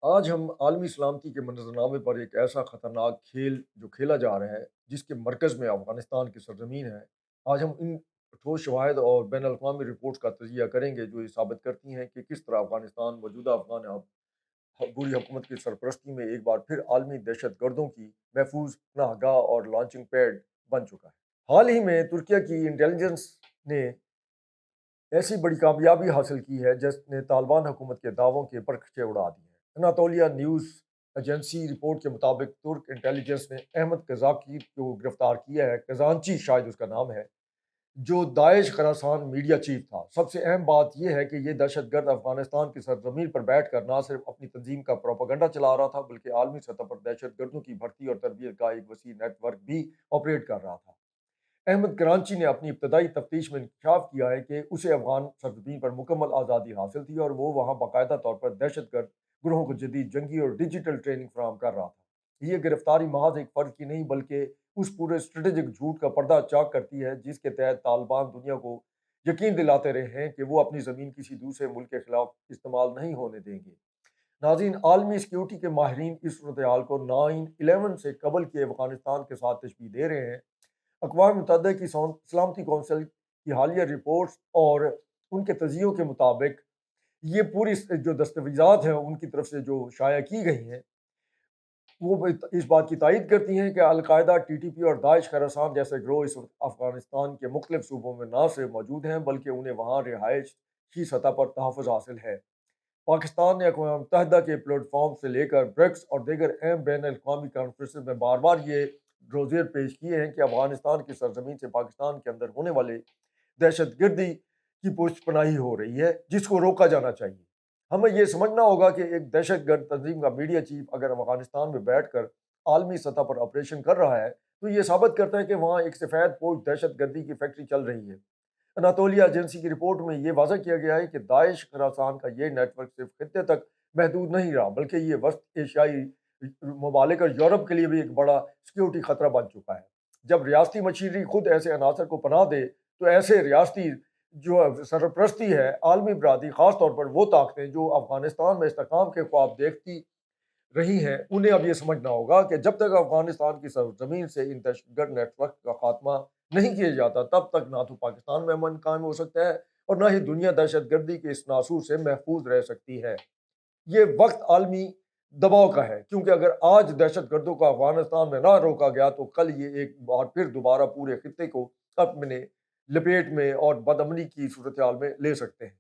آج ہم عالمی سلامتی کے منظرنامے پر ایک ایسا خطرناک کھیل جو کھیلا جا رہا ہے، جس کے مرکز میں افغانستان کی سرزمین ہے۔ آج ہم ان ٹھوس شواہد اور بین الاقوامی رپورٹس کا تجزیہ کریں گے جو یہ ثابت کرتی ہیں کہ کس طرح افغانستان موجودہ افغان بری حکومت کی سرپرستی میں ایک بار پھر عالمی دہشت گردوں کی محفوظ پناہ گاہ اور لانچنگ پیڈ بن چکا ہے۔ حال ہی میں ترکیہ کی انٹیلیجنس نے ایسی بڑی کامیابی حاصل کی ہے جس نے طالبان حکومت کے دعووں کے پرکھچے اڑا دیے ہیں۔ اناتولیہ نیوز ایجنسی رپورٹ کے مطابق ترک انٹیلیجنس نے احمد قزاقی کو گرفتار کیا ہے، قزانچی شاید اس کا نام ہے، جو داعش خراسان میڈیا چیف تھا۔ سب سے اہم بات یہ ہے کہ یہ دہشت گرد افغانستان کی سرزمین پر بیٹھ کر نہ صرف اپنی تنظیم کا پروپیگنڈا چلا رہا تھا بلکہ عالمی سطح پر دہشت گردوں کی بھرتی اور تربیت کا ایک وسیع نیٹ ورک بھی آپریٹ کر رہا تھا۔ احمد کرانچی نے اپنی ابتدائی تفتیش میں انکشاف کیا ہے کہ اسے افغان سرزمین پر مکمل آزادی حاصل تھی اور وہ وہاں باقاعدہ طور پر دہشت گرد گروہوں کو جدید جنگی اور ڈیجیٹل ٹریننگ فراہم کر رہا تھا۔ یہ گرفتاری محض ایک فرد کی نہیں بلکہ اس پورے اسٹریٹجک جھوٹ کا پردہ چاک کرتی ہے جس کے تحت طالبان دنیا کو یقین دلاتے رہے ہیں کہ وہ اپنی زمین کسی دوسرے ملک کے خلاف استعمال نہیں ہونے دیں گے۔ ناظرین، عالمی سیکیورٹی کے ماہرین اس صورتحال کو 9/11 سے قبل کے افغانستان کے ساتھ تشبیہ دے رہے ہیں۔ اقوام متحدہ کی سلامتی کونسل کی حالیہ رپورٹس اور ان کے تجزیوں کے مطابق یہ پوری جو دستاویزات ہیں ان کی طرف سے جو شائع کی گئی ہیں وہ اس بات کی تائید کرتی ہیں کہ القاعدہ، ٹی ٹی پی اور داعش خراسان جیسے گروہ اس وقت افغانستان کے مختلف صوبوں میں نہ صرف موجود ہیں بلکہ انہیں وہاں رہائش کی سطح پر تحفظ حاصل ہے۔ پاکستان نے اقوام متحدہ کے پلیٹ فارم سے لے کر برکس اور دیگر اہم بین الاقوامی کانفرنسز میں بار بار یہ ڈوزیر پیش کیے ہیں کہ افغانستان کی سرزمین سے پاکستان کے اندر ہونے والے دہشت گردی کی پشت پناہی ہو رہی ہے، جس کو روکا جانا چاہیے۔ ہمیں یہ سمجھنا ہوگا کہ ایک دہشت گرد تنظیم کا میڈیا چیف اگر افغانستان میں بیٹھ کر عالمی سطح پر آپریشن کر رہا ہے تو یہ ثابت کرتا ہے کہ وہاں ایک سفید پوش دہشت گردی کی فیکٹری چل رہی ہے۔ اناتولیہ ایجنسی کی رپورٹ میں یہ واضح کیا گیا ہے کہ داعش خراسان کا یہ نیٹ ورک صرف خطے تک محدود نہیں رہا بلکہ یہ وسط ایشیائی ممالک اور یورپ کے لیے بھی ایک بڑا سیکیورٹی خطرہ بن چکا ہے۔ جب ریاستی مشینری خود ایسے عناصر کو پناہ دے تو ایسے ریاستی جو سرپرستی ہے، عالمی برادری خاص طور پر وہ طاقتیں جو افغانستان میں استحکام کے خواب دیکھتی رہی ہیں، انہیں اب یہ سمجھنا ہوگا کہ جب تک افغانستان کی سرزمین سے ان دہشت گرد نیٹ ورک کا خاتمہ نہیں کیا جاتا تب تک نہ تو پاکستان میں امن قائم ہو سکتا ہے اور نہ ہی دنیا دہشت گردی کے اس ناسور سے محفوظ رہ سکتی ہے۔ یہ وقت عالمی دباؤ کا ہے کیونکہ اگر آج دہشت گردوں کو افغانستان میں نہ روکا گیا تو کل یہ ایک بار پھر دوبارہ پورے خطے کو اپنے لپیٹ میں اور بدامنی کی صورتحال میں لے سکتے ہیں۔